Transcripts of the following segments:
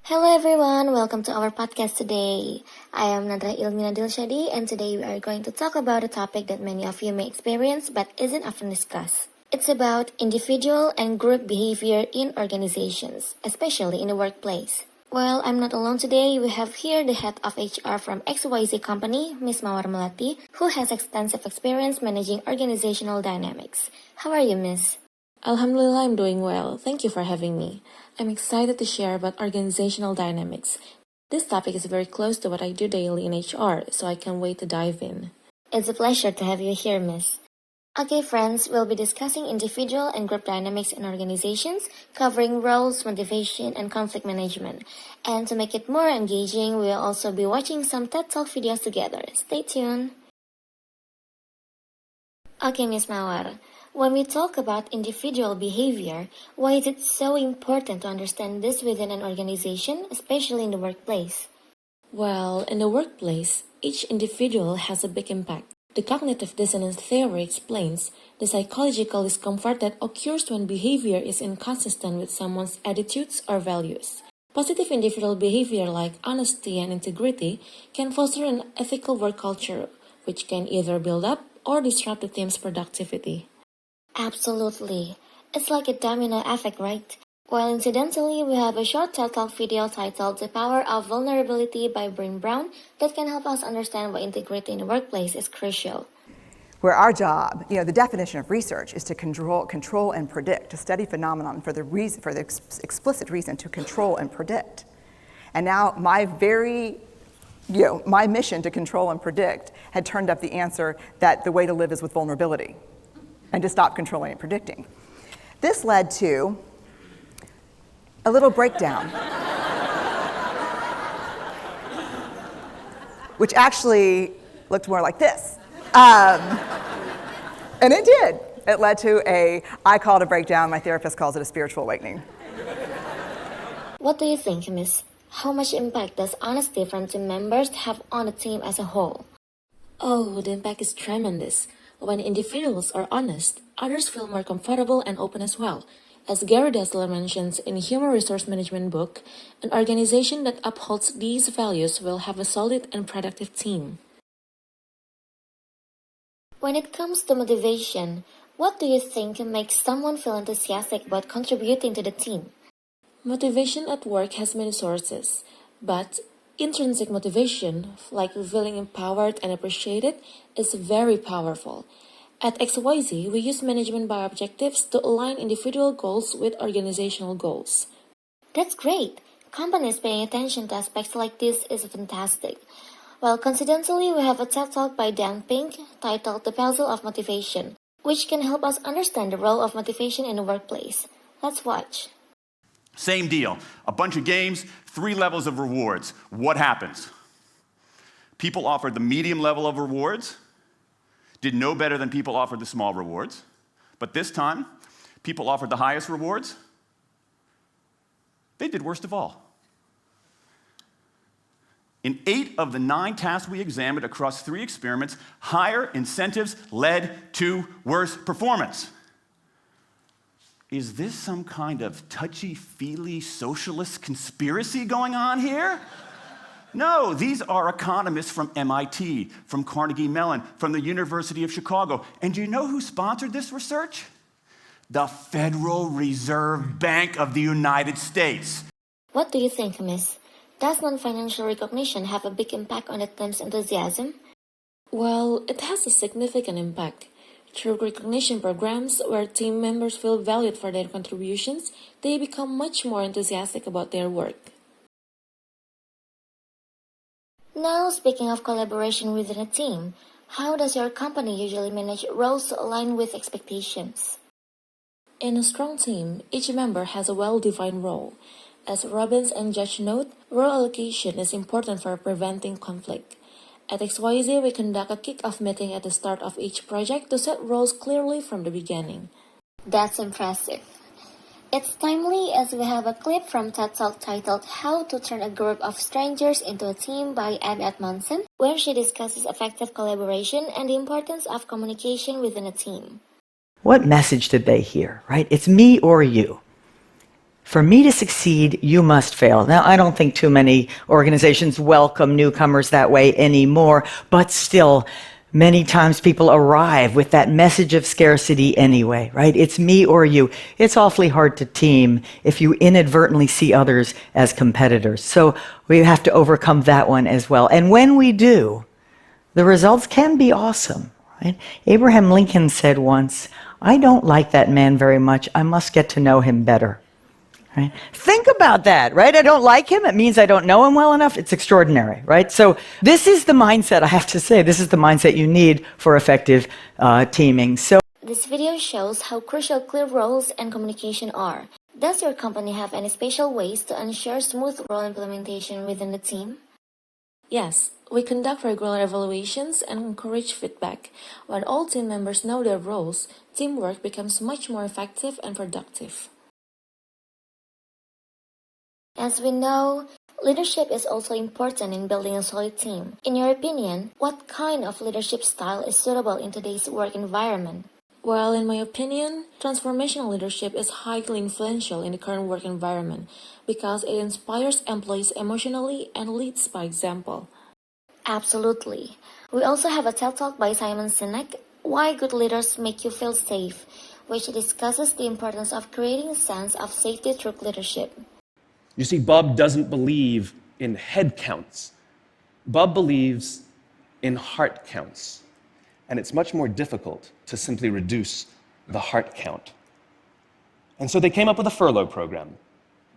Hello everyone, welcome to our podcast today. I am Nadhrah Ilmina Dilsyaadi, and today we are going to talk about a topic that many of you may experience but isn't often discussed. It's about individual and group behavior in organizations, especially in the workplace. Well, I'm not alone today. We have here the head of HR from XYZ company, Ms. Mawar Melati, who has extensive experience managing organizational dynamics. How are you, Miss? Alhamdulillah, I'm doing well. Thank you for having me. I'm excited to share about organizational dynamics. This topic is very close to what I do daily in HR, so I can't wait to dive in. It's a pleasure to have you here, Miss. Okay, friends, we'll be discussing individual and group dynamics in organizations, covering roles, motivation, and conflict management. And to make it more engaging, we'll also be watching some TED Talk videos together. Stay tuned. Okay, Ms. Mawar, when we talk about individual behavior, why is it so important to understand this within an organization, especially in the workplace? Well, in the workplace, each individual has a big impact. The cognitive dissonance theory explains the psychological discomfort that occurs when behavior is inconsistent with someone's attitudes or values. Positive individual behavior like honesty and integrity can foster an ethical work culture, which can either build up or disrupt the team's productivity. Absolutely. It's like a domino effect, right? Well, incidentally, we have a short TED Talk video titled The Power of Vulnerability by Bryn Brown that can help us understand why integrity in the workplace is crucial. Where our job, the definition of research is to control and predict, to study phenomenon for the explicit reason to control and predict. And now my mission to control and predict had turned up the answer that the way to live is with vulnerability and to stop controlling and predicting. This led to a little breakdown, which actually looked more like this. And it did. It led to I call it a breakdown, my therapist calls it a spiritual awakening. What do you think, Miss? How much impact does honesty from team members have on the team as a whole? Oh, the impact is tremendous. When individuals are honest, others feel more comfortable and open as well. As Gary Dessler mentions in Human Resource Management book, an organization that upholds these values will have a solid and productive team. When it comes to motivation, what do you think makes someone feel enthusiastic about contributing to the team? Motivation at work has many sources, but intrinsic motivation, like feeling empowered and appreciated, is very powerful. At XYZ, we use management by objectives to align individual goals with organizational goals. That's great. Companies paying attention to aspects like this is fantastic. Well, coincidentally, we have a TED Talk by Dan Pink titled The Puzzle of Motivation, which can help us understand the role of motivation in the workplace. Let's watch. Same deal. A bunch of games, 3 levels of rewards. What happens? People offered the medium level of rewards, did no better than people offered the small rewards. But this time, people offered the highest rewards. They did worst of all. In 8 of the 9 tasks we examined across 3 experiments, higher incentives led to worse performance. Is this some kind of touchy-feely socialist conspiracy going on here? No, these are economists from MIT, from Carnegie Mellon, from the University of Chicago. And do you know who sponsored this research? The Federal Reserve Bank of the United States. What do you think, Miss? Does non-financial recognition have a big impact on the team's enthusiasm? Well, it has a significant impact. Through recognition programs where team members feel valued for their contributions, they become much more enthusiastic about their work. Now, speaking of collaboration within a team, how does your company usually manage roles to align with expectations? In a strong team, each member has a well-defined role. As Robbins and Judge note, role allocation is important for preventing conflict. At XYZ, we conduct a kick-off meeting at the start of each project to set roles clearly from the beginning. That's impressive. It's timely as we have a clip from TED Talk titled How to Turn a Group of Strangers into a Team by Abby Edmondson, where she discusses effective collaboration and the importance of communication within a team. What message did they hear, right? It's me or you. For me to succeed, you must fail. Now, I don't think too many organizations welcome newcomers that way anymore, but still, many times people arrive with that message of scarcity anyway, right? It's me or you. It's awfully hard to team if you inadvertently see others as competitors. So we have to overcome that one as well. And when we do, the results can be awesome, right? Abraham Lincoln said once, "I don't like that man very much. I must get to know him better." Right? Think about that, right? I don't like him. It means I don't know him well enough. It's extraordinary, right? So this is the mindset, I have to say, this is the mindset you need for effective teaming. So This video shows how crucial clear roles and communication are. Does your company have any special ways to ensure smooth role implementation within the team? Yes, we conduct regular evaluations and encourage feedback. When all team members know their roles, teamwork becomes much more effective and productive. As we know, leadership is also important in building a solid team. In your opinion, what kind of leadership style is suitable in today's work environment? Well, in my opinion, transformational leadership is highly influential in the current work environment because it inspires employees emotionally and leads by example. Absolutely. We also have a TED Talk by Simon Sinek, Why Good Leaders Make You Feel Safe, which discusses the importance of creating a sense of safety through leadership. You see, Bob doesn't believe in head counts. Bob believes in heart counts. And it's much more difficult to simply reduce the heart count. And so they came up with a furlough program.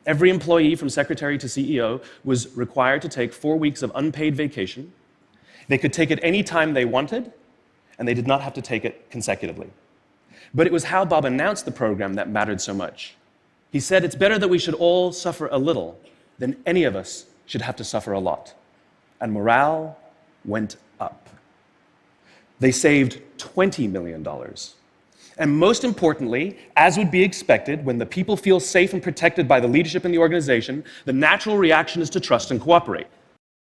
Every employee from secretary to CEO was required to take 4 weeks of unpaid vacation. They could take it any time they wanted, and they did not have to take it consecutively. But it was how Bob announced the program that mattered so much. He said, it's better that we should all suffer a little than any of us should have to suffer a lot. And morale went up. They saved $20 million. And most importantly, as would be expected, when the people feel safe and protected by the leadership in the organization, the natural reaction is to trust and cooperate.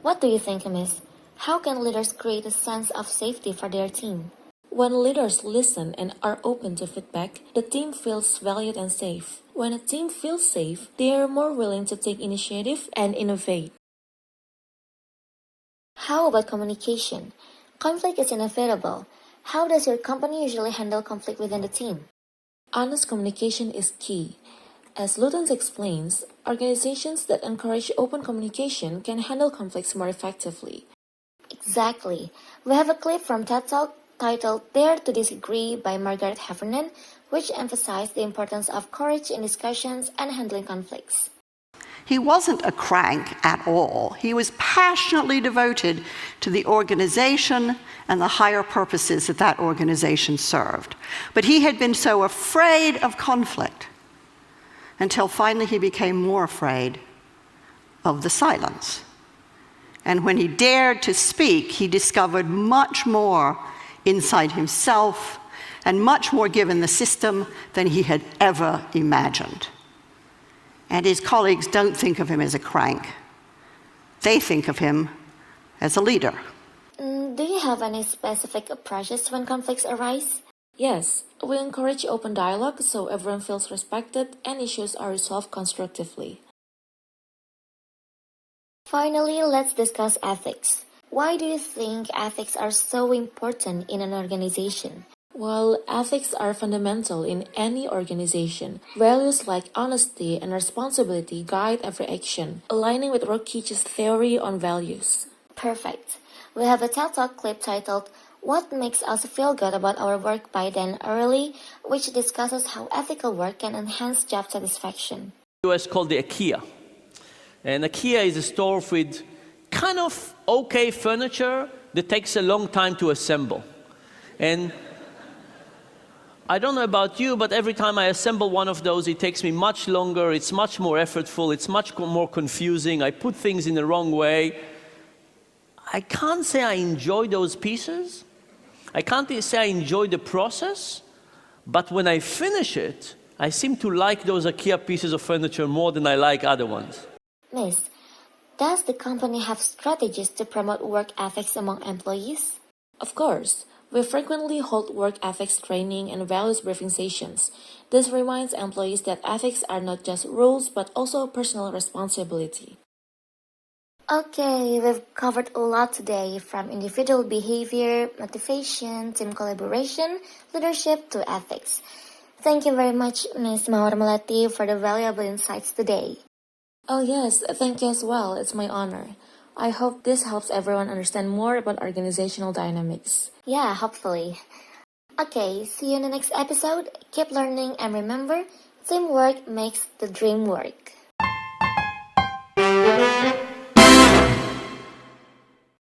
What do you think, Miss? How can leaders create a sense of safety for their team? When leaders listen and are open to feedback, the team feels valued and safe. When a team feels safe, they are more willing to take initiative and innovate. How about communication? Conflict is inevitable. How does your company usually handle conflict within the team? Honest communication is key. As Luton explains, organizations that encourage open communication can handle conflicts more effectively. Exactly. We have a clip from TED Talk titled Dare to Disagree by Margaret Heffernan, which emphasized the importance of courage in discussions and handling conflicts. He wasn't a crank at all. He was passionately devoted to the organization and the higher purposes that that organization served. But he had been so afraid of conflict until finally he became more afraid of the silence. And when he dared to speak, he discovered much more inside himself and much more given the system than he had ever imagined. And his colleagues don't think of him as a crank. They think of him as a leader. Do you have any specific approaches when conflicts arise? Yes, we encourage open dialogue so everyone feels respected and issues are resolved constructively. Finally, let's discuss ethics. Why do you think ethics are so important in an organization? Well, ethics are fundamental in any organization. Values like honesty and responsibility guide every action, aligning with Rockich's theory on values. Perfect. We have a TED Talk clip titled What Makes Us Feel Good About Our Work by Dan Early, which discusses how ethical work can enhance job satisfaction. US called the IKEA. And IKEA is a store with kind of okay furniture that takes a long time to assemble. And I don't know about you, but every time I assemble one of those, it takes me much longer, it's much more effortful, it's much more confusing, I put things in the wrong way. I can't say I enjoy those pieces. I can't say I enjoy the process, but when I finish it, I seem to like those IKEA pieces of furniture more than I like other ones. Miss, does the company have strategies to promote work ethics among employees? Of course, We frequently hold work ethics training and values briefing sessions. This reminds employees that ethics are not just rules but also personal responsibility. Okay, we've covered a lot today, from individual behavior, motivation, team collaboration, leadership to ethics. Thank you very much, Ms. Mawar Melati, for the valuable insights today. Oh yes, thank you as well. It's my honor. I hope this helps everyone understand more about organizational dynamics. Yeah, hopefully. Okay, see you in the next episode. Keep learning and remember, teamwork makes the dream work.